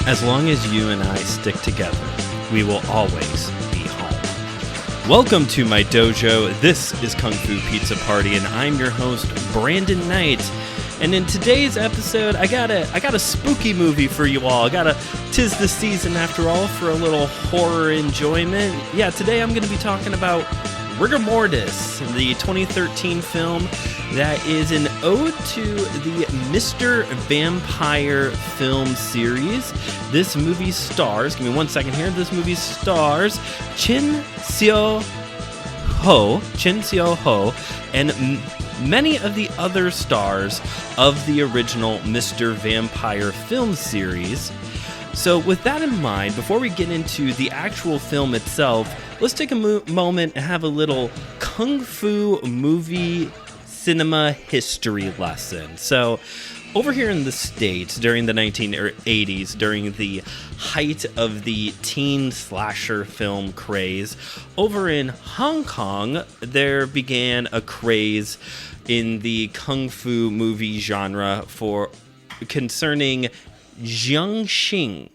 As long as you and I stick together, we will always be home. Welcome to my dojo. This is Kung Fu Pizza Party, and I'm your host, Brandon Knight. And in today's episode, I got a spooky movie for you all. Tis the season after all for a little horror enjoyment. Yeah, today I'm going to be talking about Rigor Mortis, the 2013 film that is an ode to the Mr. Vampire film series. This movie stars, give me 1 second here, this movie stars Chin Sui-ho, and many of the other stars of the original Mr. Vampire film series. So with that in mind, before we get into the actual film itself, let's take a moment and have a little Kung Fu movie cinema history lesson. So over here in the States, during the 1980s, during the height of the teen slasher film craze, over in Hong Kong, there began a craze in the Kung Fu movie genre concerning jiangshi,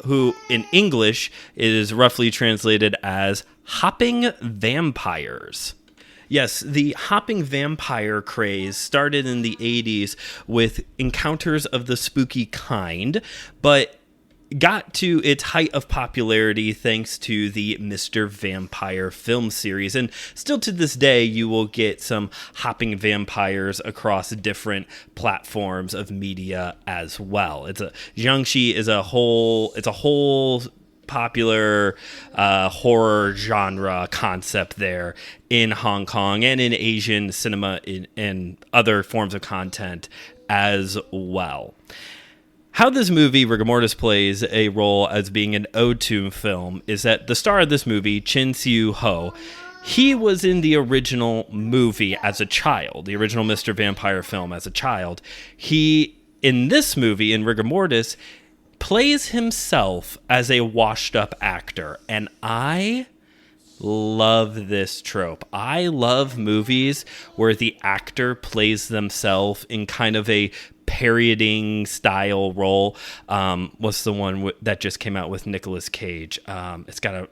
who in English is roughly translated as hopping vampires. Yes, the hopping vampire craze started in the 80s with Encounters of the Spooky Kind, but got to its height of popularity thanks to the Mr. Vampire film series. And still to this day, you will get some hopping vampires across different platforms of media as well. Jiangshi is a whole popular horror genre concept there in Hong Kong and in Asian cinema and other forms of content as well. How this movie, Rigor Mortis, plays a role as being an ode to film is that the star of this movie, Chin Sui-ho, he was in the original movie as a child, the original Mr. Vampire film as a child. He, in this movie, in Rigor Mortis, plays himself as a washed-up actor, and I love this trope. I love movies where the actor plays themselves in kind of a parodying style role. What's the one that just came out with Nicolas Cage? It's got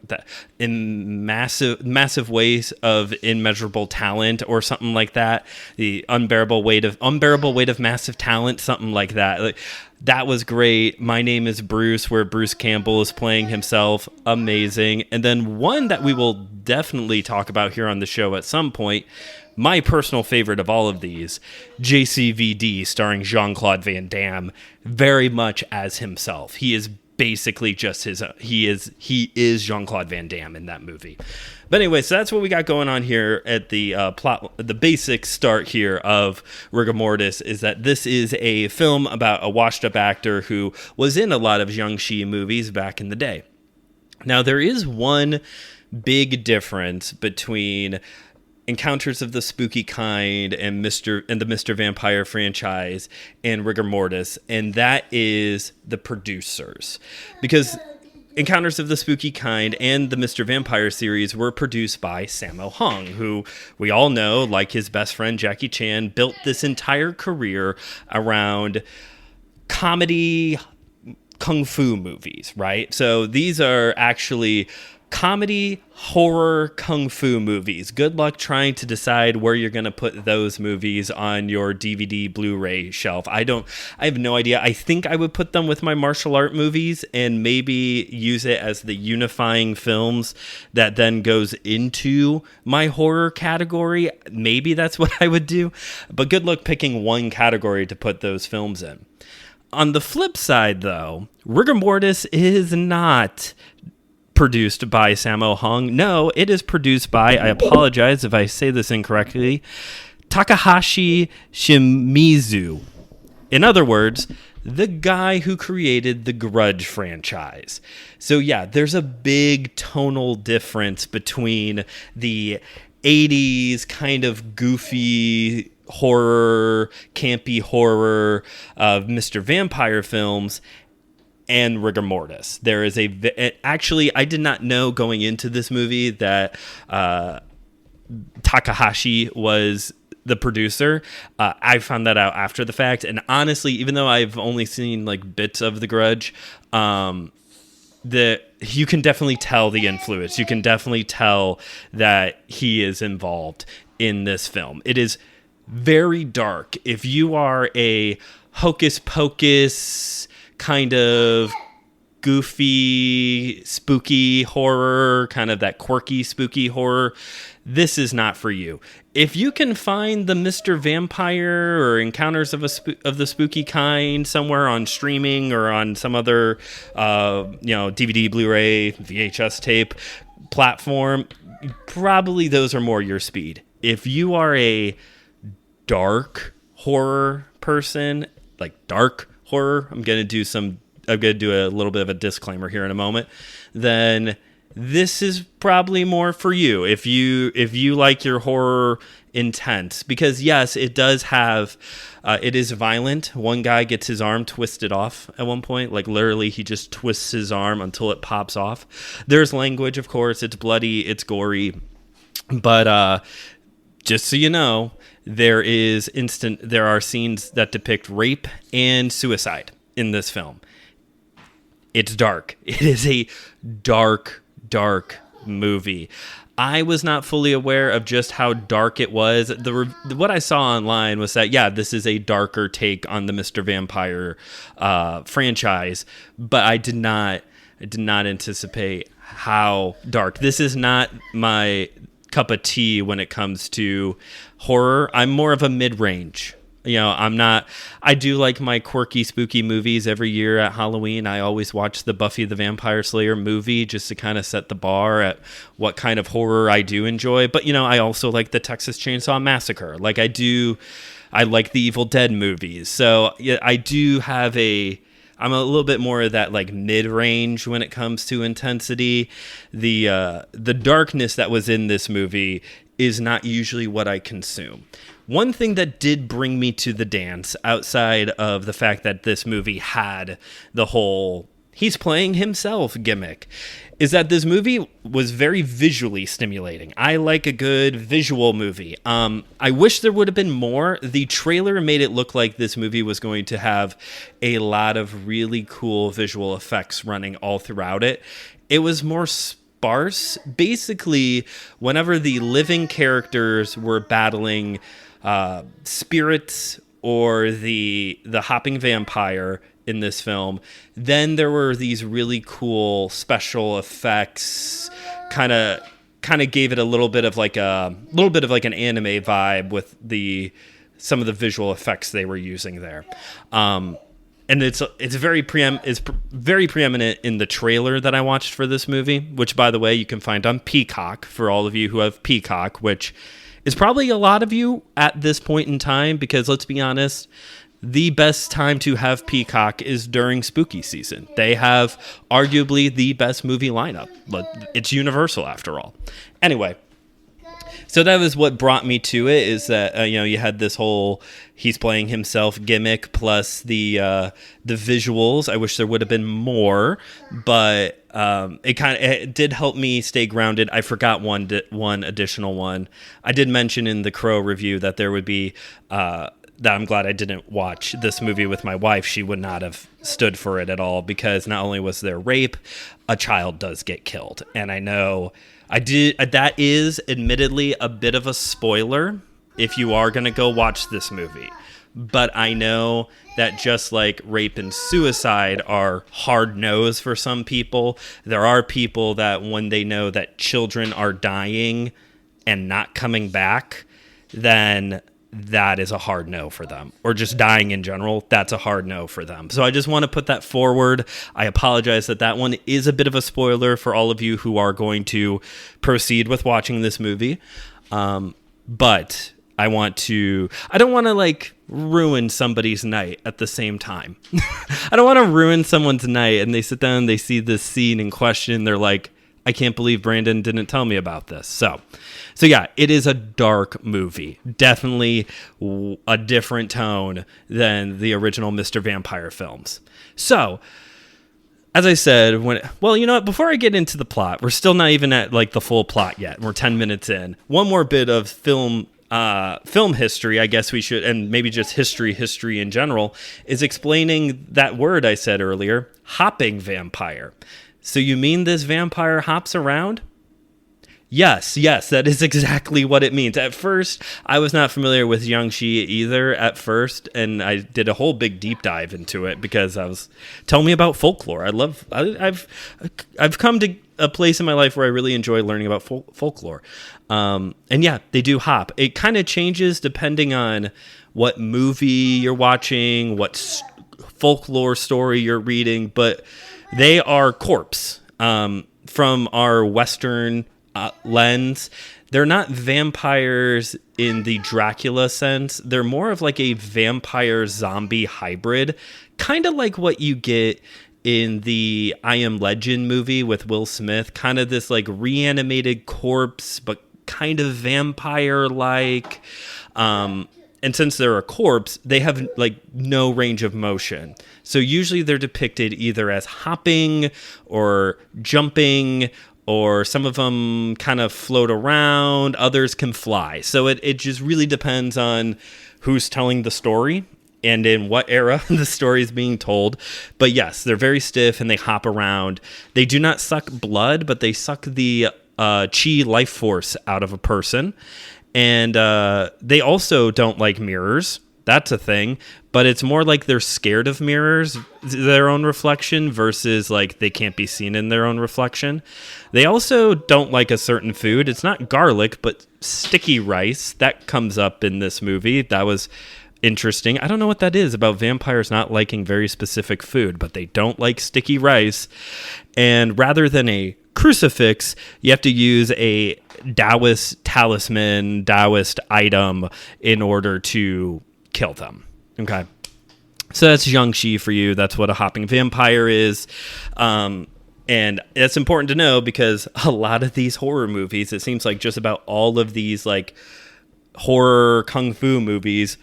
in massive ways of immeasurable talent, or something like that. The unbearable weight of massive talent, something like that. That was great. My Name is Bruce, where Bruce Campbell is playing himself. Amazing. And then one that we will definitely talk about here on the show at some point, my personal favorite of all of these, JCVD, starring Jean-Claude Van Damme, very much as himself. He is basically just he is Jean-Claude Van Damme in that movie. But anyway, so that's what we got going on here at the plot. The basic start here of Rigor Mortis is that this is a film about a washed-up actor who was in a lot of jiangshi movies back in the day. Now, there is one big difference between Encounters of the Spooky Kind and the Mr. Vampire franchise and Rigor Mortis, and that is the producers. Because Encounters of the Spooky Kind and the Mr. Vampire series were produced by Sammo Hung, who we all know, like his best friend Jackie Chan, built this entire career around comedy kung fu movies, right? So these are actually comedy, horror, kung fu movies. Good luck trying to decide where you're going to put those movies on your DVD Blu-ray shelf. I have no idea. I think I would put them with my martial art movies and maybe use it as the unifying films that then goes into my horror category. Maybe that's what I would do. But good luck picking one category to put those films in. On the flip side, though, Rigor Mortis is not produced by Sammo Hung. No, it is produced by, I apologize if I say this incorrectly, Takahashi Shimizu. In other words, the guy who created the Grudge franchise. So yeah, there's a big tonal difference between the 80s kind of goofy horror, campy horror of Mr. Vampire films and Rigor Mortis. There is actually, I did not know going into this movie that Takahashi was the producer. I found that out after the fact, and honestly, even though I've only seen like bits of The Grudge, you can definitely tell the influence. You can definitely tell that he is involved in this film. It is very dark. If you are a hocus pocus kind of goofy, spooky horror, kind of that quirky, spooky horror, this is not for you. If you can find the Mr. Vampire or Encounters of the Spooky Kind somewhere on streaming or on some other, DVD, Blu-ray, VHS tape platform, probably those are more your speed. If you are a dark horror person, like dark horror, I'm going to do a little bit of a disclaimer here in a moment, then this is probably more for you if you like your horror intense, because yes, it does have it is violent. One guy gets his arm twisted off at one point, like literally he just twists his arm until it pops off. There's language, of course, it's bloody, it's gory, but just so you know, there are scenes that depict rape and suicide in this film. It's dark. It is a dark movie. I was not fully aware of just how dark it was. What I saw online was that, yeah, this is a darker take on the Mr. Vampire franchise, but I did not anticipate how dark. This is not my cup of tea when it comes to horror. I'm more of a mid-range. I do like my quirky, spooky movies every year at Halloween. I always watch the Buffy the Vampire Slayer movie just to kind of set the bar at what kind of horror I do enjoy. But, I also like the Texas Chainsaw Massacre. I like the Evil Dead movies. So yeah, I'm a little bit more of that like mid-range when it comes to intensity. The darkness that was in this movie is not usually what I consume. One thing that did bring me to the dance, outside of the fact that this movie had the whole he's playing himself gimmick, is that this movie was very visually stimulating. I like a good visual movie. I wish there would have been more. The trailer made it look like this movie was going to have a lot of really cool visual effects running all throughout it. It was more sparse. Basically, whenever the living characters were battling spirits or the hopping vampire in this film, then there were these really cool special effects, kind of gave it a little bit of like an anime vibe with some of the visual effects they were using there. And it's very preeminent in the trailer that I watched for this movie, which, by the way, you can find on Peacock for all of you who have Peacock, which is probably a lot of you at this point in time, because let's be honest, the best time to have Peacock is during spooky season. They have arguably the best movie lineup, but it's Universal after all. Anyway, so that was what brought me to it, is that you had this whole he's playing himself gimmick plus the visuals. I wish there would have been more, but it did help me stay grounded. I forgot one additional one. I did mention in the Crow review that there would be that I'm glad I didn't watch this movie with my wife. She would not have stood for it at all, because not only was there rape, a child does get killed. And I know that is admittedly a bit of a spoiler if you are going to go watch this movie. But I know that just like rape and suicide are hard no's for some people, there are people that when they know that children are dying and not coming back, then that is a hard no for them. Or just dying in general, that's a hard no for them. So I just want to put that forward. I apologize that one is a bit of a spoiler for all of you who are going to proceed with watching this movie. But I don't want to like ruin somebody's night at the same time. I don't want to ruin someone's night and they sit down and they see this scene in question. They're like, I can't believe Brandon didn't tell me about this. So yeah, it is a dark movie. Definitely a different tone than the original Mr. Vampire films. So, as I said, before I get into the plot, we're still not even at like the full plot yet. We're 10 minutes in. One more bit of film film history, I guess we should, and maybe just history in general, is explaining that word I said earlier, hopping vampire. So you mean this vampire hops around? Yes, that is exactly what it means. At first, I was not familiar with jiangshi either at first, and I did a whole big deep dive into it because tell me about folklore. I've come to a place in my life where I really enjoy learning about folklore. And yeah, they do hop. It kind of changes depending on what movie you're watching, what folklore story you're reading, but they are corpse. From our Western lens, they're not vampires in the Dracula sense. They're more of like a vampire zombie hybrid, kind of like what you get in the I Am Legend movie with Will Smith, kind of this like reanimated corpse, but kind of vampire-like. And since they're a corpse, they have like no range of motion. So usually they're depicted either as hopping or jumping, or some of them kind of float around, others can fly. So it just really depends on who's telling the story and in what era the story is being told. But yes, they're very stiff and they hop around. They do not suck blood, but they suck the chi life force out of a person. And they also don't like mirrors. That's a thing, but it's more like they're scared of mirrors, their own reflection, versus like they can't be seen in their own reflection. They also don't like a certain food. It's not garlic, but sticky rice. That comes up in this movie. That was interesting. I don't know what that is about vampires not liking very specific food, but they don't like sticky rice. And rather than a crucifix, you have to use a Taoist talisman, Taoist item in order to kill them. Okay. So that's jiangshi for you. That's what a hopping vampire is. And it's important to know because a lot of these horror movies, it seems like just about all of these like horror kung fu movies,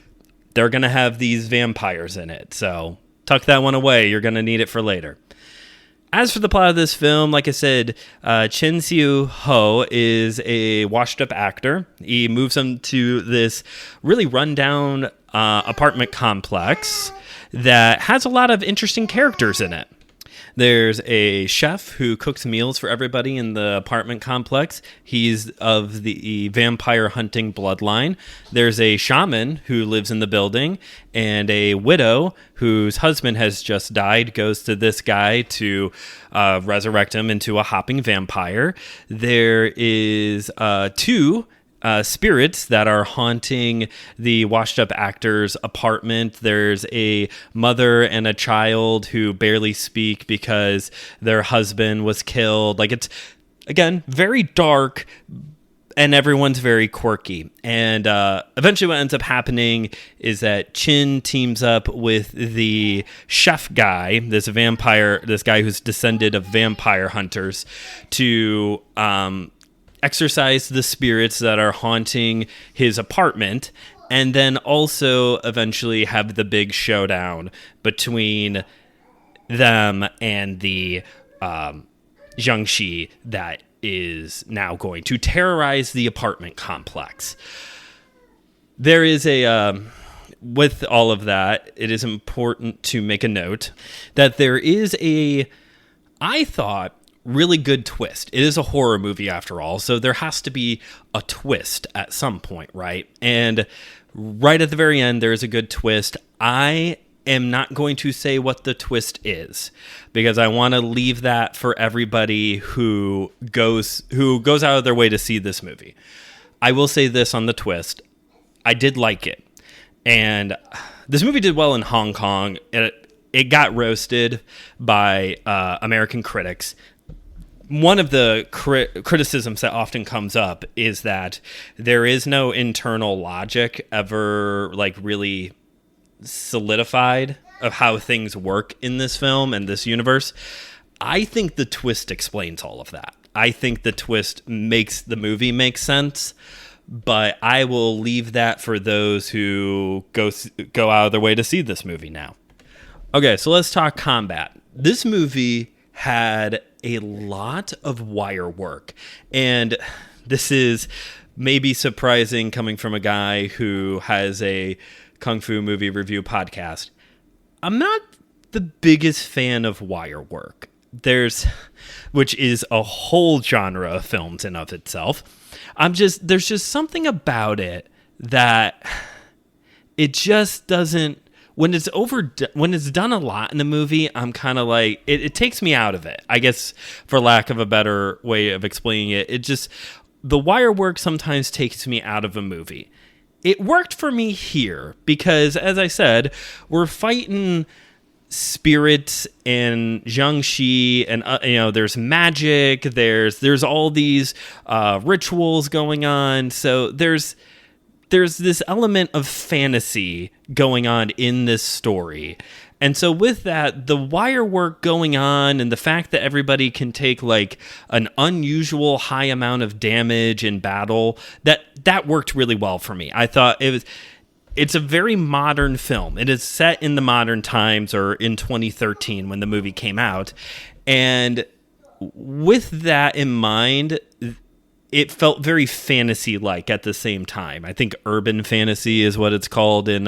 they're going to have these vampires in it. So tuck that one away. You're going to need it for later. As for the plot of this film, like I said, Chin Sui-ho is a washed-up actor. He moves him to this really run-down apartment complex that has a lot of interesting characters in it. There's a chef who cooks meals for everybody in the apartment complex. He's of the vampire hunting bloodline. There's a shaman who lives in the building, and a widow whose husband has just died goes to this guy to resurrect him into a hopping vampire. There is two spirits that are haunting the washed-up actor's apartment. There's a mother and a child who barely speak because their husband was killed. Like, it's, again, very dark, and everyone's very quirky. And eventually what ends up happening is that Chin teams up with the chef guy, this guy who's descended of vampire hunters, to exorcise the spirits that are haunting his apartment, and then also eventually have the big showdown between them and the jiangshi that is now going to terrorize the apartment complex. There is with all of that, it is important to make a note that there is I thought, really good twist. It is a horror movie after all, so there has to be a twist at some point, right? And right at the very end, there is a good twist. I am not going to say what the twist is because I want to leave that for everybody who goes out of their way to see this movie. I will say this on the twist. I did like it. And this movie did well in Hong Kong. It got roasted by American critics. One of the criticisms that often comes up is that there is no internal logic ever like really solidified of how things work in this film and this universe. I think the twist explains all of that. I think the twist makes the movie make sense, but I will leave that for those who go out of their way to see this movie now. Okay, so let's talk combat. This movie had a lot of wire work, and this is may be surprising coming from a guy who has a Kung Fu movie review podcast. I'm not the biggest fan of wire work. Which is a whole genre of films in of itself. There's just something about it that it just doesn't, when it's done a lot in the movie, I'm kind of like, it takes me out of it. I guess, for lack of a better way of explaining it, the wire work sometimes takes me out of a movie. It worked for me here because, as I said, we're fighting spirits and jiangshi, and there's magic, there's all these rituals going on, so there's this element of fantasy going on in this story. And so with that, the wire work going on and the fact that everybody can take like an unusual high amount of damage in battle, that worked really well for me. I thought it's a very modern film. It is set in the modern times, or in 2013 when the movie came out. And with that in mind, it felt very fantasy-like at the same time. I think urban fantasy is what it's called in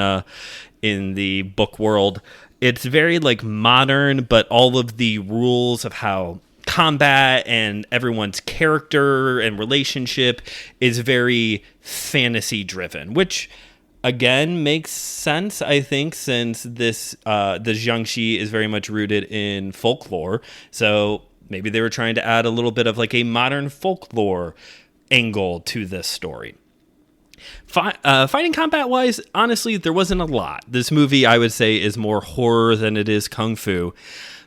the book world. It's very like modern, but all of the rules of how combat and everyone's character and relationship is very fantasy-driven, which again makes sense, I think, since the jiangshi is very much rooted in folklore. So maybe they were trying to add a little bit of like a modern folklore angle to this story. Fighting combat wise, honestly, there wasn't a lot. This movie, I would say, is more horror than it is kung fu.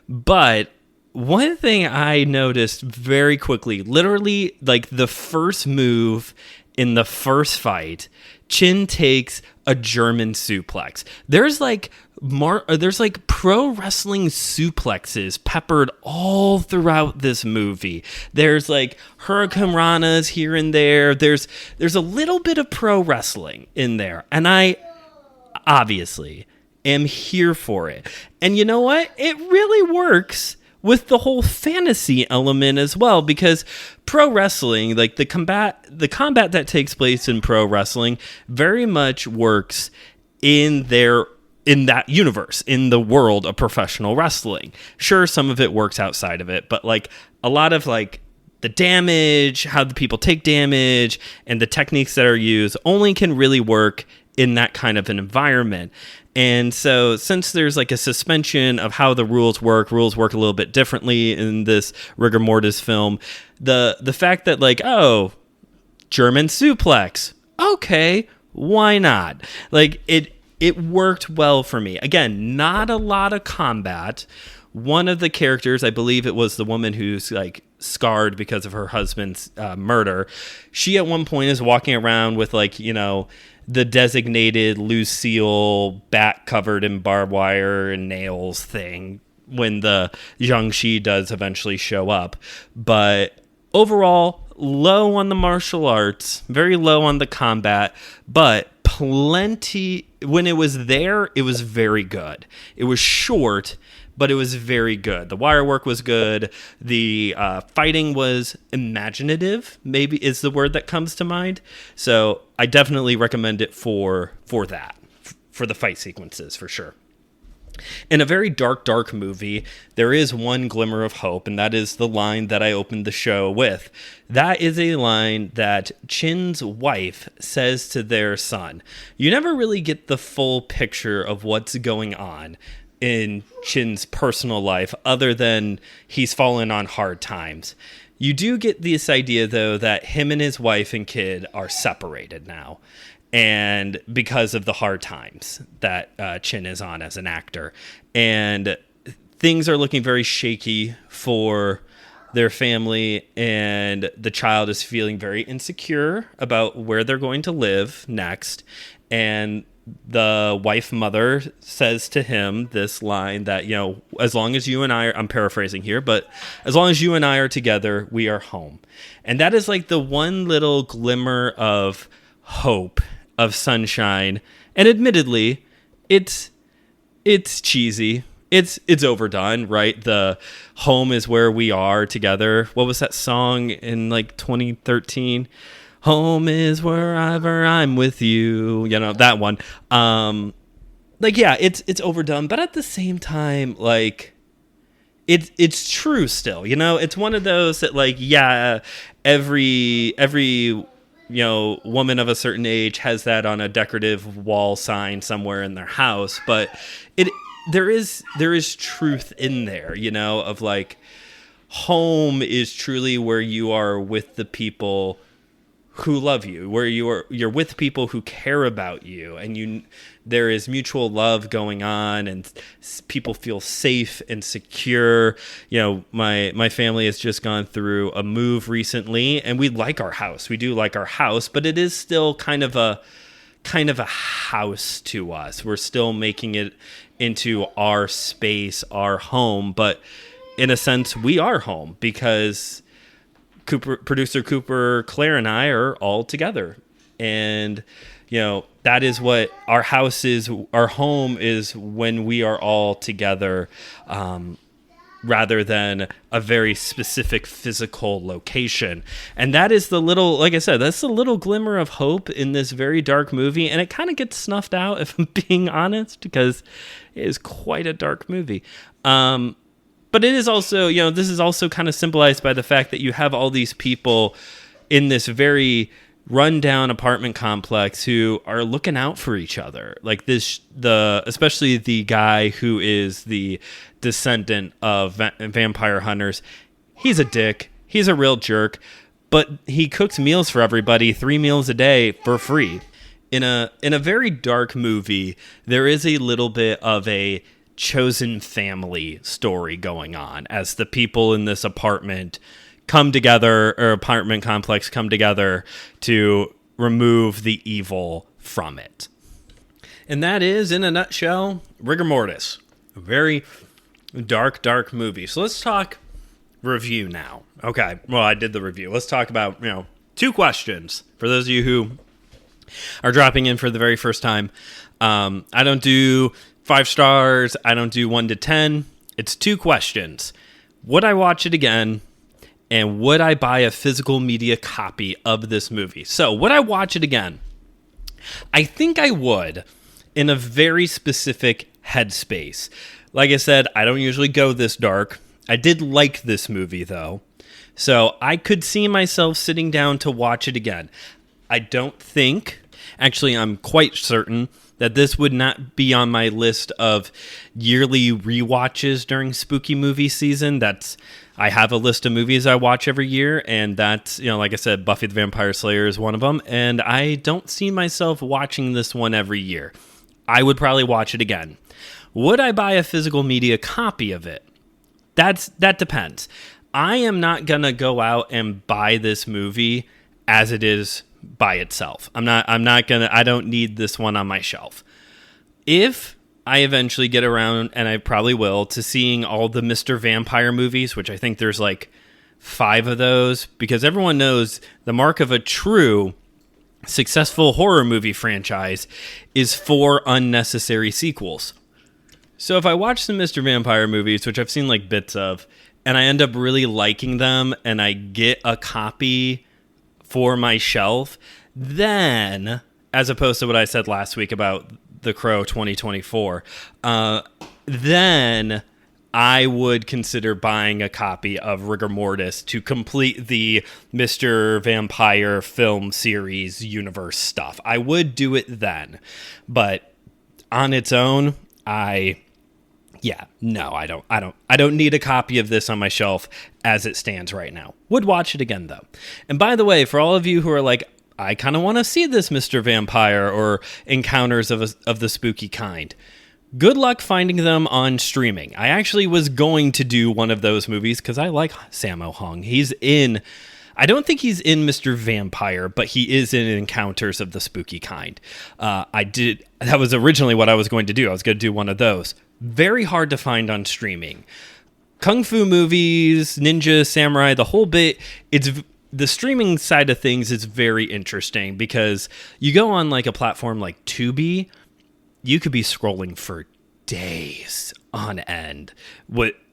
But one thing I noticed very quickly, literally like the first move in the first fight, Chin takes a German suplex. There's like pro wrestling suplexes peppered all throughout this movie. There's like hurricane ranas here and there. There's a little bit of pro wrestling in there, and I obviously am here for it. And you know what? It really works with the whole fantasy element as well, because pro wrestling, like the combat that takes place in pro wrestling, very much works in that universe, in the world of professional wrestling. Sure, some of it works outside of it, but like a lot of like the damage, how the people take damage, and the techniques that are used only can really work in that kind of an environment. And so since there's like a suspension of how the rules work a little bit differently in this Rigor Mortis film, the fact that like, oh, German suplex, okay, why not? Like it worked well for me. Again, not a lot of combat. One of the characters, I believe it was the woman who's like scarred because of her husband's murder, she at one point is walking around with like, the designated Lucille bat covered in barbed wire and nails thing when the jiangshi does eventually show up. But overall, low on the martial arts, very low on the combat, but plenty. When it was there, it was very good. It was short, but it was very good. The wire work was good. The fighting was imaginative, maybe is the word that comes to mind. So I definitely recommend it for that, for the fight sequences, for sure. In a very dark movie, there is one glimmer of hope, and that is the line that I opened the show with. That is a line that Chin's wife says to their son. You never really get the full picture of what's going on in Chin's personal life, other than he's fallen on hard times. You do get this idea, though, that him and his wife and kid are separated now, and because of the hard times that Chin is on as an actor. And things are looking very shaky for their family, and the child is feeling very insecure about where they're going to live next. And the wife mother says to him this line that, as long as you and I are, I'm paraphrasing here, but as long as you and I are together, we are home. And that is like the one little glimmer of hope, of sunshine. And admittedly, it's cheesy. It's overdone, right? The home is where we are together. What was that song in like 2013? Home is wherever I'm with you. You know, that one. Like, yeah, it's overdone, but at the same time, like, it's true still. You know, it's one of those that, like, yeah, every woman of a certain age has that on a decorative wall sign somewhere in their house, but it there is truth in there, you know, of like, home is truly where you are with the people who love you, where you're with people who care about you, and there is mutual love going on, and people feel safe and secure. You know, my family has just gone through a move recently, and we like our house. We do like our house, but it is still kind of a house to us. We're still making it into our space, our home, but in a sense, we are home because producer Cooper, Claire, and I are all together. And, you know, that is what our house is. Our home is when we are all together, rather than a very specific physical location. And that is the little, like I said, that's the little glimmer of hope in this very dark movie. And it kind of gets snuffed out, if I'm being honest, because it is quite a dark movie. But it is also, you know, this is also kind of symbolized by the fact that you have all these people in this very rundown apartment complex who are looking out for each other. Like especially the guy who is the descendant of vampire hunters. He's a dick. He's a real jerk, but he cooks meals for everybody, 3 meals a day for free. In a very dark movie, there is a little bit of a chosen family story going on as the people in this apartment apartment complex come together to remove the evil from it. And that is, in a nutshell, Rigor Mortis. A very dark movie. So let's talk review now. Okay, well, I did the review. Let's talk about, you know, 2 questions for those of you who are dropping in for the very first time. I don't do 5 stars. I don't do 1 to 10. It's 2 questions. Would I watch it again? And would I buy a physical media copy of this movie? So, would I watch it again? I think I would, in a very specific headspace. Like I said, I don't usually go this dark. I did like this movie, though. So, I could see myself sitting down to watch it again. I don't think, actually, I'm quite certain that this would not be on my list of yearly rewatches during spooky movie season. I have a list of movies I watch every year, and that's, you know, like I said, Buffy the Vampire Slayer is one of them, and I don't see myself watching this one every year. I would probably watch it again. Would I buy a physical media copy of it? That depends. I am not gonna go out and buy this movie as it is by itself. I don't need this one on my shelf. If I eventually get around, and I probably will, to seeing all the Mr. Vampire movies, which I think there's like 5 of those, because everyone knows the mark of a true successful horror movie franchise is 4 unnecessary sequels. So if I watch some Mr. Vampire movies, which I've seen like bits of, and I end up really liking them, and I get a copy for my shelf, then, as opposed to what I said last week about The Crow 2024, then I would consider buying a copy of Rigor Mortis to complete the Mr. Vampire film series universe stuff. I would do it then, but on its own, I don't need a copy of this on my shelf as it stands right now. Would watch it again, though. And by the way, for all of you who are like, I kind of want to see this Mr. Vampire or Encounters of the Spooky Kind, good luck finding them on streaming. I actually was going to do one of those movies because I like Sammo Hung. I don't think he's in Mr. Vampire, but he is in Encounters of the Spooky Kind. That was originally what I was going to do. I was going to do one of those. Very hard to find on streaming. Kung Fu movies, ninja, samurai, the whole bit, the streaming side of things is very interesting because you go on like a platform like Tubi, you could be scrolling for days on end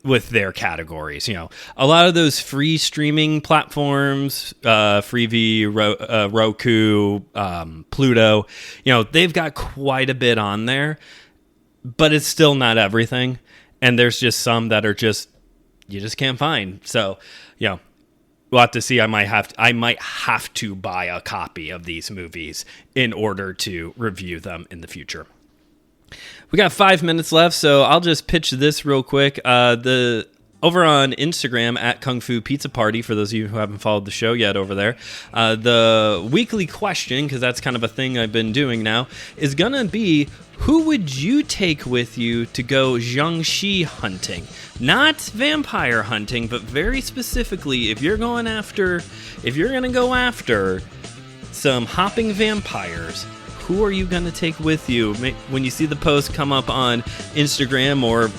with their categories. You know, a lot of those free streaming platforms, Freevee, Roku, Pluto, you know, they've got quite a bit on there, but it's still not everything. And there's just some that are just, you just can't find. So, you know, we'll have to see. I might have to buy a copy of these movies in order to review them in the future. We got 5 minutes left, so I'll just pitch this real quick. Over on Instagram at Kung Fu Pizza Party, for those of you who haven't followed the show yet over there, the weekly question, because that's kind of a thing I've been doing now, is going to be, who would you take with you to go jiangshi hunting? Not vampire hunting, but very specifically, if you're going to go after some hopping vampires, who are you going to take with you? When you see the post come up on Instagram or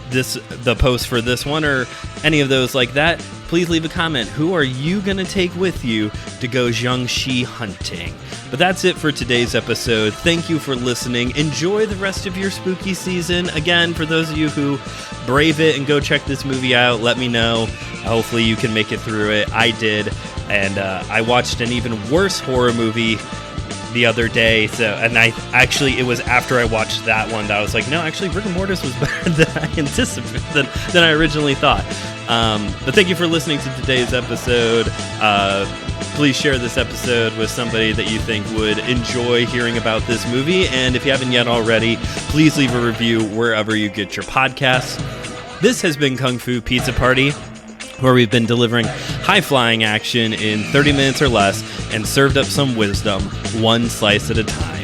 the post for this one or any of those like that, please leave a comment. Who are you going to take with you to go jiangshi hunting? But that's it for today's episode. Thank you for listening. Enjoy the rest of your spooky season. Again, for those of you who brave it and go check this movie out, let me know. Hopefully you can make it through it. I did. And I watched an even worse horror movie the other day, it was after I watched that one that I was like, no, actually Rigor Mortis was better than I anticipated, than I originally thought. But thank you for listening to today's episode. Please share this episode with somebody that you think would enjoy hearing about this movie, and if you haven't yet already, please leave a review wherever you get your podcasts. This has been Kung Fu Pizza Party, where we've been delivering high-flying action in 30 minutes or less and served up some wisdom one slice at a time.